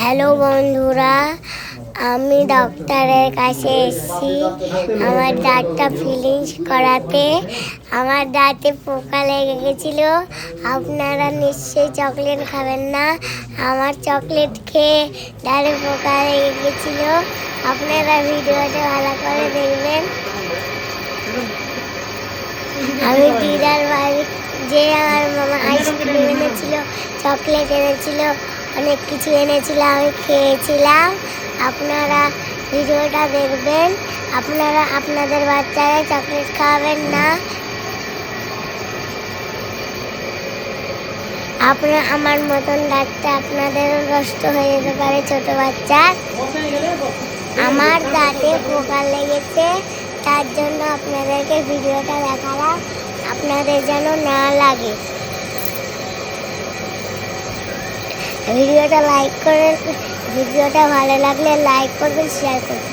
Hello বন্ধুরা, আমি ডক্টরের কাছে এসেছি আমার দাঁতটা ফিলিংস করাতে। আমার দাঁতে পোকা লেগে গেছিল। আপনারা নিশ্চয়ই চকলেট খাবেন না। আমার চকলেট খেয়ে দাঁতে পোকা লেগে গেছিল। আপনারা ভিডিওটা ভালো করে দেখবেন। আমি দিদার বাড়ি যে আমার মামা আইসক্রিম এনেছিল, চকলেট এনেছিল, অনেক কিছু এনেছিল, আমি খেয়েছিলাম। আপনারা ভিডিওটা দেখবেন। আপনারা আপনাদের বাচ্চারা চকলেট খাওয়াবেন না। আপনারা আমার মতন দাঁতটা আপনাদেরও নষ্ট হয়ে যেতে পারে ছোট বাচ্চার। আমার দাঁতে পোকা লেগেছে, তার জন্য আপনাদেরকে ভিডিওটা দেখালাম, আপনাদের যেন না লাগে। ভিডিওটা লাইক করেন, ভিডিওটা ভালো লাগলে লাইক করবেন, শেয়ার করবেন।